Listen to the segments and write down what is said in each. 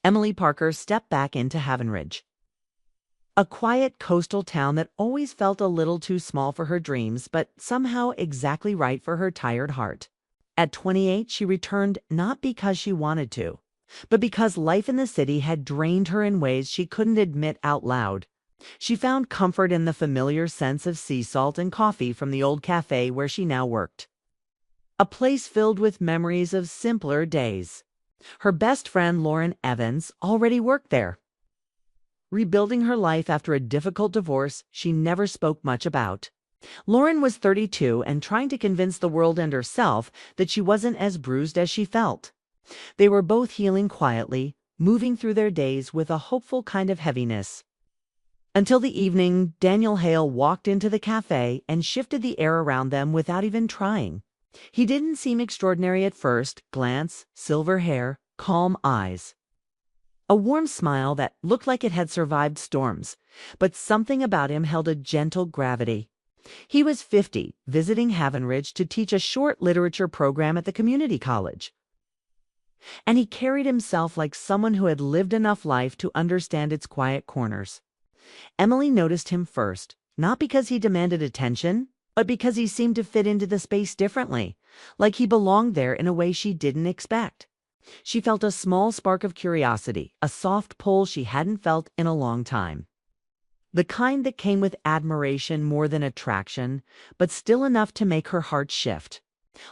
Emily Parker stepped back into Havenridge, a quiet coastal town that always felt a little too small for her dreams, but somehow exactly right for her tired heart. At 28, she returned not because she wanted to, but because life in the city had drained her in ways she couldn't admit out loud. She found comfort in the familiar sense of sea salt and coffee from the old cafe where she now worked, a place filled with memories of simpler days. Her best friend, Lauren Evans, already worked there, rebuilding her life after a difficult divorce she never spoke much about. Lauren was 32 and trying to convince the world and herself that she wasn't as bruised as she felt. They were both healing quietly, moving through their days with a hopeful kind of heaviness. Until the evening, Daniel Hale walked into the cafe and shifted the air around them without even trying. He didn't seem extraordinary at first: glance, silver hair, calm eyes, a warm smile that looked like it had survived storms, but something about him held a gentle gravity. He was 50, visiting Havenridge to teach a short literature program at the community college, and he carried himself like someone who had lived enough life to understand its quiet corners. Emily noticed him first, not because he demanded attention, but because he seemed to fit into the space differently, like he belonged there in a way she didn't expect. She felt a small spark of curiosity, a soft pull she hadn't felt in a long time. The kind that came with admiration more than attraction, but still enough to make her heart shift.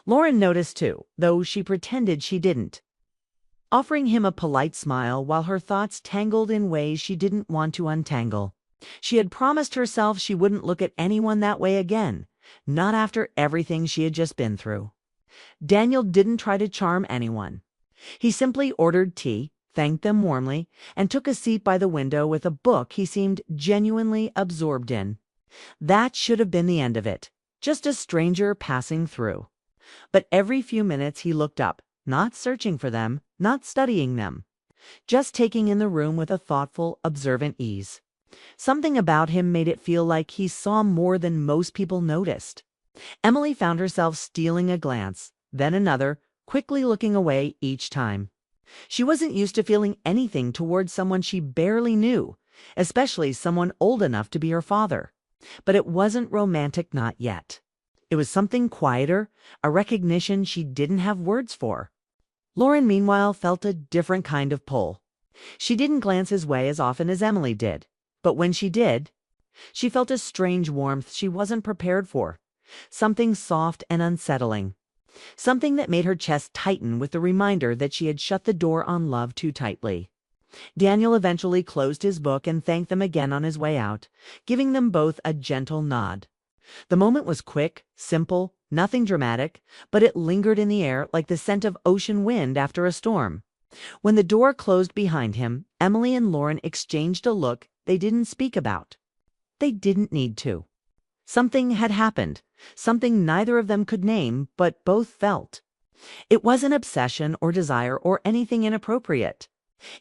Lauren noticed too, though she pretended she didn't, offering him a polite smile while her thoughts tangled in ways she didn't want to untangle. She had promised herself she wouldn't look at anyone that way again, not after everything she had just been through. Daniel didn't try to charm anyone. He simply ordered tea, thanked them warmly, and took a seat by the window with a book he seemed genuinely absorbed in. That should have been the end of it, just a stranger passing through. But every few minutes he looked up, not searching for them, not studying them, just taking in the room with a thoughtful, observant ease. Something about him made it feel like he saw more than most people noticed. Emily found herself stealing a glance, then another, quickly looking away each time. She wasn't used to feeling anything towards someone she barely knew, especially someone old enough to be her father. But it wasn't romantic, not yet. It was something quieter, a recognition she didn't have words for. Lauren, meanwhile, felt a different kind of pull. She didn't glance his way as often as Emily did, but when she did, she felt a strange warmth she wasn't prepared for, something soft and unsettling. Something that made her chest tighten with the reminder that she had shut the door on love too tightly. Daniel eventually closed his book and thanked them again on his way out, giving them both a gentle nod. The moment was quick, simple, nothing dramatic, but it lingered in the air like the scent of ocean wind after a storm. When the door closed behind him, Emily and Lauren exchanged a look they didn't speak about. They didn't need to. Something had happened, something neither of them could name, but both felt. It wasn't obsession or desire or anything inappropriate.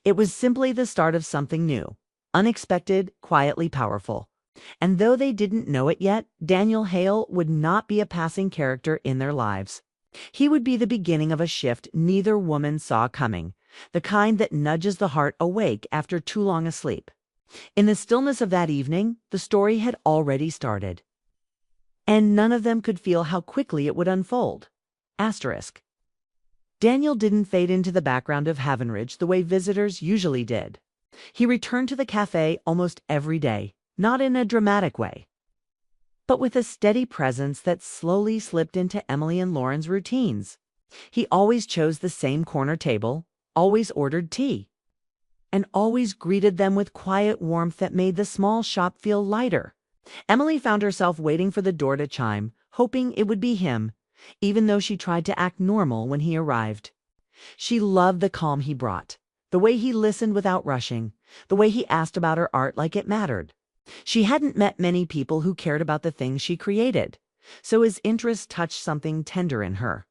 It was simply the start of something new, unexpected, quietly powerful. And though they didn't know it yet, Daniel Hale would not be a passing character in their lives. He would be the beginning of a shift neither woman saw coming, the kind that nudges the heart awake after too long a sleep. In the stillness of that evening, the story had already started, and none of them could feel how quickly it would unfold. Asterisk. Daniel didn't fade into the background of Havenridge the way visitors usually did. He returned to the cafe almost every day, not in a dramatic way, but with a steady presence that slowly slipped into Emily and Lauren's routines. He always chose the same corner table, always ordered tea, and always greeted them with quiet warmth that made the small shop feel lighter. Emily found herself waiting for the door to chime, hoping it would be him, even though she tried to act normal when he arrived. She loved the calm he brought, the way he listened without rushing, the way he asked about her art like it mattered. She hadn't met many people who cared about the things she created, so his interest touched something tender in her.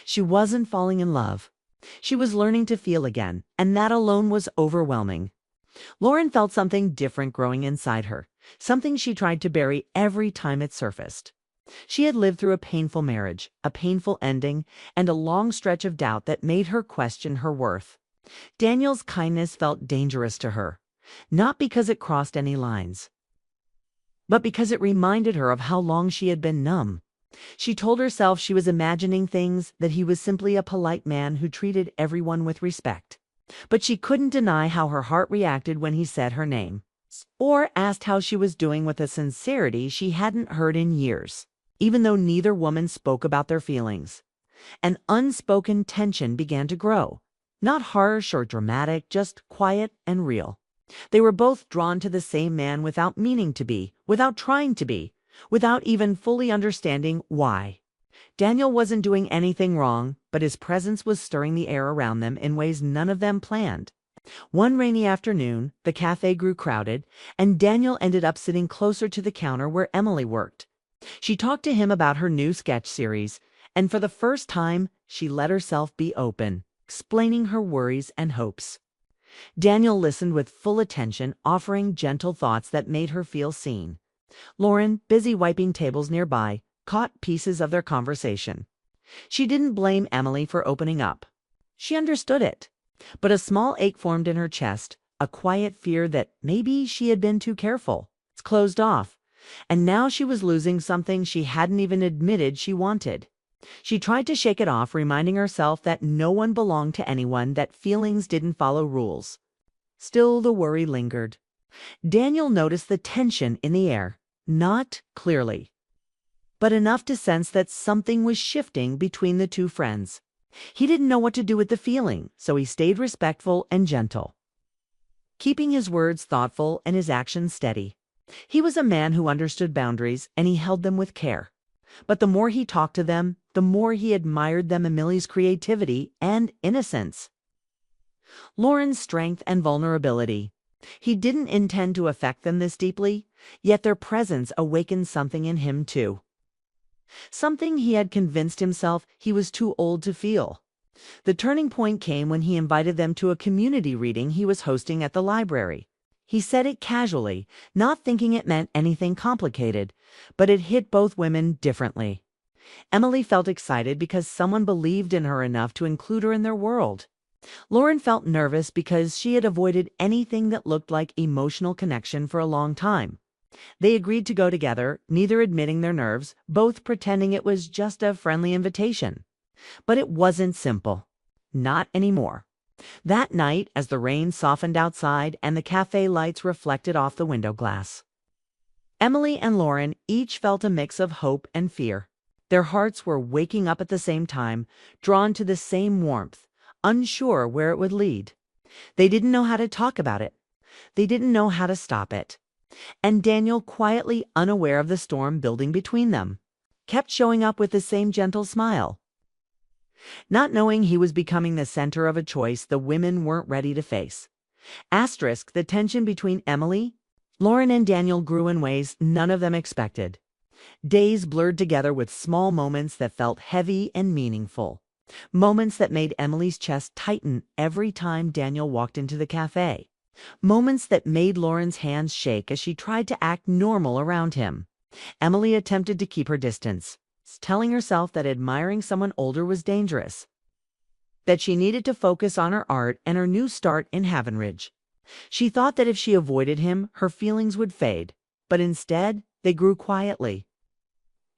She wasn't falling in love. She was learning to feel again, and that alone was overwhelming. Lauren felt something different growing inside her, something she tried to bury every time it surfaced. She had lived through a painful marriage, a painful ending, and a long stretch of doubt that made her question her worth. Daniel's kindness felt dangerous to her, not because it crossed any lines, but because it reminded her of how long she had been numb. She told herself she was imagining things, that he was simply a polite man who treated everyone with respect. But she couldn't deny how her heart reacted when he said her name, or asked how she was doing with a sincerity she hadn't heard in years. Even though neither woman spoke about their feelings, an unspoken tension began to grow. Not harsh or dramatic, just quiet and real. They were both drawn to the same man without meaning to be, without trying to be, without even fully understanding why. Daniel wasn't doing anything wrong, but his presence was stirring the air around them in ways none of them planned. One rainy afternoon, the cafe grew crowded, and Daniel ended up sitting closer to the counter where Emily worked. She talked to him about her new sketch series, and for the first time, she let herself be open, explaining her worries and hopes. Daniel listened with full attention, offering gentle thoughts that made her feel seen. Lauren, busy wiping tables nearby, caught pieces of their conversation. She didn't blame Emily for opening up. She understood it. But a small ache formed in her chest, a quiet fear that maybe she had been too careful. It's closed off. And now she was losing something she hadn't even admitted she wanted. She tried to shake it off, reminding herself that no one belonged to anyone, that feelings didn't follow rules. Still, the worry lingered. Daniel noticed the tension in the air, not clearly, but enough to sense that something was shifting between the two friends. He didn't know what to do with the feeling, so he stayed respectful and gentle, keeping his words thoughtful and his actions steady. He was a man who understood boundaries, and he held them with care. But the more he talked to them, the more he admired them, Emily's creativity and innocence, Lauren's strength and vulnerability. He didn't intend to affect them this deeply, yet their presence awakened something in him too. Something he had convinced himself he was too old to feel. The turning point came when he invited them to a community reading he was hosting at the library. He said it casually, not thinking it meant anything complicated, but it hit both women differently. Emily felt excited because someone believed in her enough to include her in their world. Lauren felt nervous because she had avoided anything that looked like emotional connection for a long time. They agreed to go together, neither admitting their nerves, both pretending it was just a friendly invitation. But it wasn't simple. Not anymore. That night, as the rain softened outside and the cafe lights reflected off the window glass, Emily and Lauren each felt a mix of hope and fear. Their hearts were waking up at the same time, drawn to the same warmth, unsure where it would lead. They didn't know how to talk about it. They didn't know how to stop it. And Daniel, quietly unaware of the storm building between them, kept showing up with the same gentle smile. Not knowing he was becoming the center of a choice the women weren't ready to face. The tension between Emily, Lauren, and Daniel grew in ways none of them expected. Days blurred together with small moments that felt heavy and meaningful. Moments that made Emily's chest tighten every time Daniel walked into the cafe. Moments that made Lauren's hands shake as she tried to act normal around him. Emily attempted to keep her distance, telling herself that admiring someone older was dangerous, that she needed to focus on her art and her new start in Havenridge. She thought that if she avoided him, her feelings would fade, but instead they grew quietly,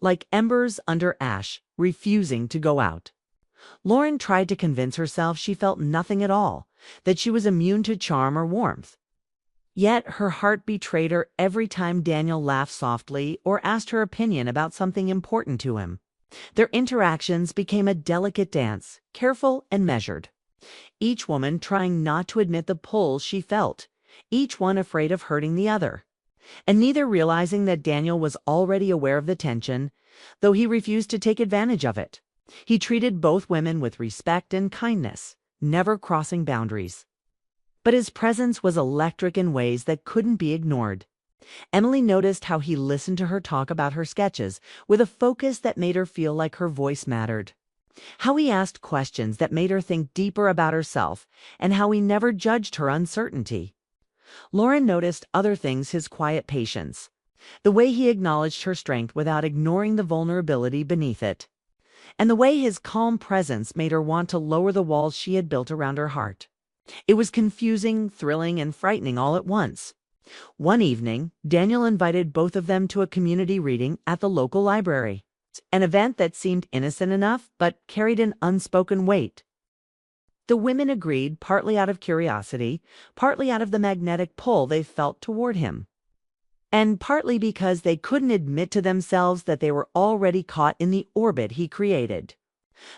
like embers under ash, refusing to go out. Lauren tried to convince herself she felt nothing at all, that she was immune to charm or warmth. Yet her heart betrayed her every time Daniel laughed softly or asked her opinion about something important to him. Their interactions became a delicate dance, careful and measured. Each woman trying not to admit the pull she felt, each one afraid of hurting the other, and neither realizing that Daniel was already aware of the tension, though he refused to take advantage of it. He treated both women with respect and kindness, never crossing boundaries. But his presence was electric in ways that couldn't be ignored. Emily noticed how he listened to her talk about her sketches with a focus that made her feel like her voice mattered. How he asked questions that made her think deeper about herself, and how he never judged her uncertainty. Lauren noticed other things: his quiet patience, the way he acknowledged her strength without ignoring the vulnerability beneath it, and the way his calm presence made her want to lower the walls she had built around her heart. It was confusing, thrilling, and frightening all at once. One evening, Daniel invited both of them to a community reading at the local library, an event that seemed innocent enough but carried an unspoken weight. The women agreed, partly out of curiosity, partly out of the magnetic pull they felt toward him, and partly because they couldn't admit to themselves that they were already caught in the orbit he created.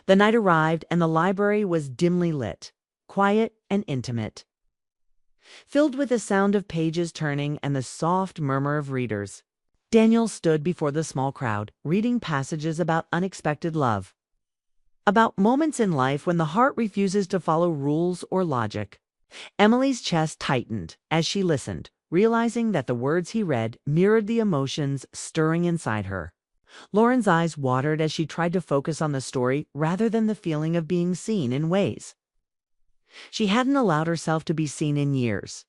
The night arrived, and the library was dimly lit, quiet and intimate, filled with the sound of pages turning and the soft murmur of readers. Daniel stood before the small crowd, reading passages about unexpected love, about moments in life when the heart refuses to follow rules or logic. Emily's chest tightened as she listened, realizing that the words he read mirrored the emotions stirring inside her. Lauren's eyes watered as she tried to focus on the story rather than the feeling of being seen in ways she hadn't allowed herself to be seen in years.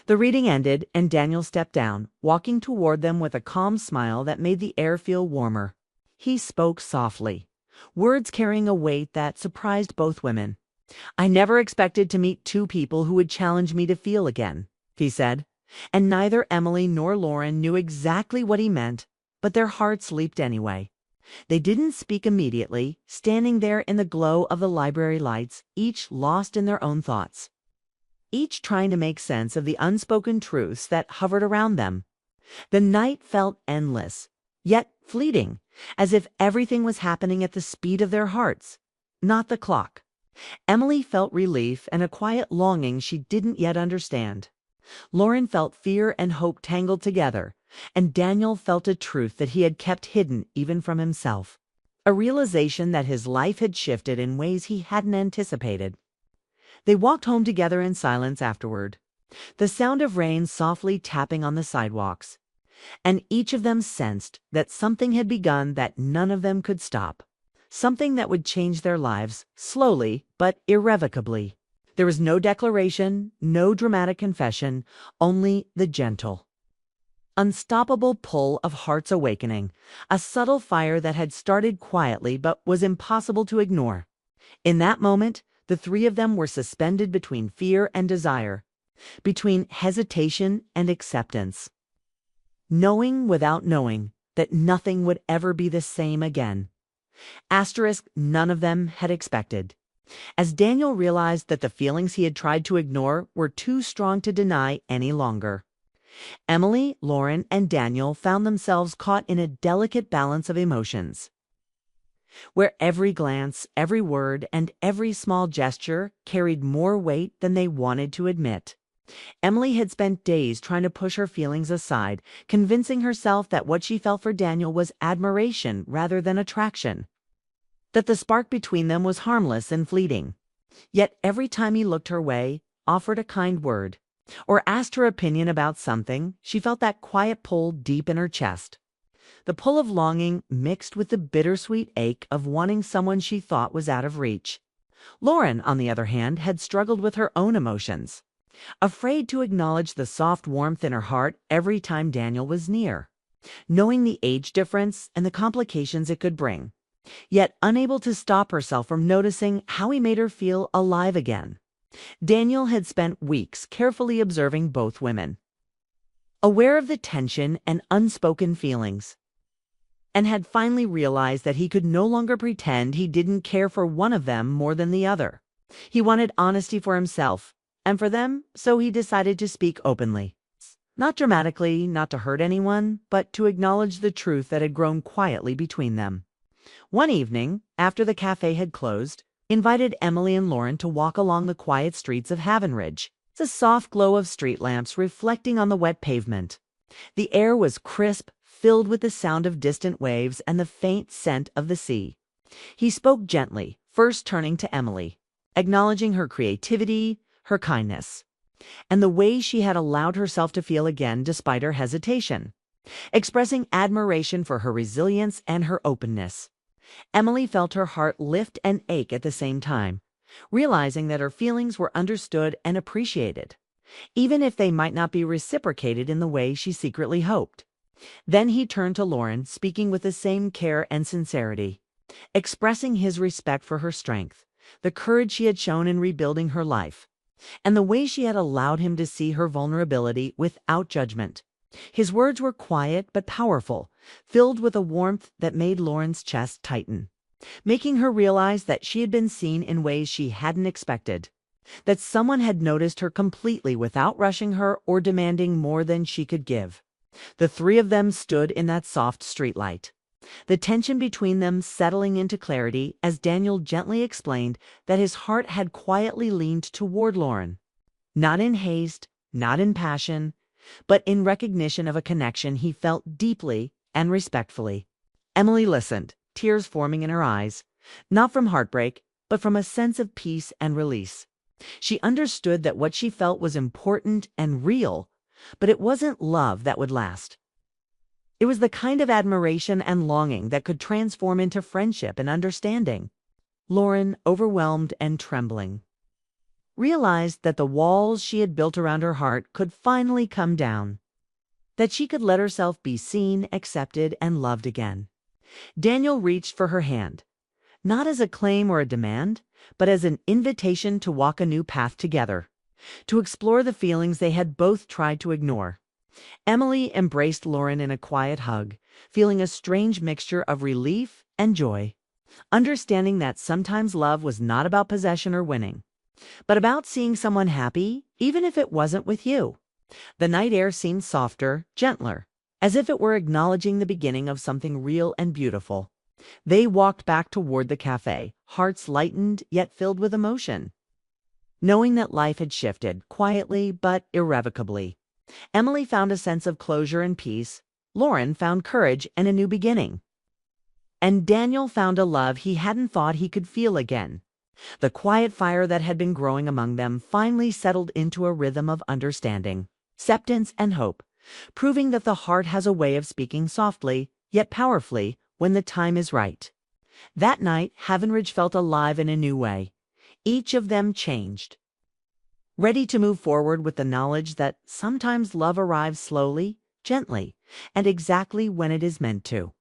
The reading ended, and Daniel stepped down, walking toward them with a calm smile that made the air feel warmer. He spoke softly, words carrying a weight that surprised both women. "I never expected to meet two people who would challenge me to feel again," he said, and neither Emily nor Lauren knew exactly what he meant, but their hearts leaped anyway. They didn't speak immediately, standing there in the glow of the library lights, each lost in their own thoughts, each trying to make sense of the unspoken truths that hovered around them. The night felt endless, yet fleeting, as if everything was happening at the speed of their hearts, not the clock. Emily felt relief and a quiet longing she didn't yet understand. Lauren felt fear and hope tangled together, and Daniel felt a truth that he had kept hidden even from himself, a realization that his life had shifted in ways he hadn't anticipated. They walked home together in silence afterward, the sound of rain softly tapping on the sidewalks, and each of them sensed that something had begun that none of them could stop, something that would change their lives, slowly but irrevocably. There was no declaration, no dramatic confession, only the gentle, unstoppable pull of heart's awakening, a subtle fire that had started quietly but was impossible to ignore. In that moment, the three of them were suspended between fear and desire, between hesitation and acceptance, knowing without knowing that nothing would ever be the same again. Asterisk none of them had expected. As Daniel realized that the feelings he had tried to ignore were too strong to deny any longer, Emily, Lauren, and Daniel found themselves caught in a delicate balance of emotions, where every glance, every word, and every small gesture carried more weight than they wanted to admit. Emily had spent days trying to push her feelings aside, convincing herself that what she felt for Daniel was admiration rather than attraction, that the spark between them was harmless and fleeting. Yet every time he looked her way, offered a kind word, or asked her opinion about something, she felt that quiet pull deep in her chest. The pull of longing mixed with the bittersweet ache of wanting someone she thought was out of reach. Lauren, on the other hand, had struggled with her own emotions, afraid to acknowledge the soft warmth in her heart every time Daniel was near, knowing the age difference and the complications it could bring, yet unable to stop herself from noticing how he made her feel alive again. Daniel had spent weeks carefully observing both women, aware of the tension and unspoken feelings, and had finally realized that he could no longer pretend he didn't care for one of them more than the other. He wanted honesty for himself and for them, so he decided to speak openly. Not dramatically, not to hurt anyone, but to acknowledge the truth that had grown quietly between them. One evening, after the cafe had closed, he invited Emily and Lauren to walk along the quiet streets of Haven Ridge, the soft glow of street lamps reflecting on the wet pavement. The air was crisp, filled with the sound of distant waves and the faint scent of the sea. He spoke gently, first turning to Emily, acknowledging her creativity, her kindness, and the way she had allowed herself to feel again despite her hesitation, expressing admiration for her resilience and her openness. Emily felt her heart lift and ache at the same time, realizing that her feelings were understood and appreciated, even if they might not be reciprocated in the way she secretly hoped. Then he turned to Lauren, speaking with the same care and sincerity, expressing his respect for her strength, the courage she had shown in rebuilding her life, and the way she had allowed him to see her vulnerability without judgment. His words were quiet but powerful, filled with a warmth that made Lauren's chest tighten, making her realize that she had been seen in ways she hadn't expected, that someone had noticed her completely without rushing her or demanding more than she could give. The three of them stood in that soft streetlight, the tension between them settling into clarity as Daniel gently explained that his heart had quietly leaned toward Lauren, not in haste, not in passion, but in recognition of a connection he felt deeply and respectfully. Emily listened, tears forming in her eyes, not from heartbreak, but from a sense of peace and release. She understood that what she felt was important and real, but it wasn't love that would last. It was the kind of admiration and longing that could transform into friendship and understanding. Lauren, overwhelmed and trembling, realized that the walls she had built around her heart could finally come down, that she could let herself be seen, accepted, and loved again. Daniel reached for her hand, not as a claim or a demand, but as an invitation to walk a new path together, to explore the feelings they had both tried to ignore. Emily embraced Lauren in a quiet hug, feeling a strange mixture of relief and joy, understanding that sometimes love was not about possession or winning, but about seeing someone happy, even if it wasn't with you. The night air seemed softer, gentler, as if it were acknowledging the beginning of something real and beautiful. They walked back toward the cafe, hearts lightened yet filled with emotion, knowing that life had shifted, quietly but irrevocably. Emily found a sense of closure and peace. Lauren found courage and a new beginning. And Daniel found a love he hadn't thought he could feel again. The quiet fire that had been growing among them finally settled into a rhythm of understanding, acceptance, and hope, proving that the heart has a way of speaking softly, yet powerfully, when the time is right. That night, Havenridge felt alive in a new way. Each of them changed, ready to move forward with the knowledge that sometimes love arrives slowly, gently, and exactly when it is meant to.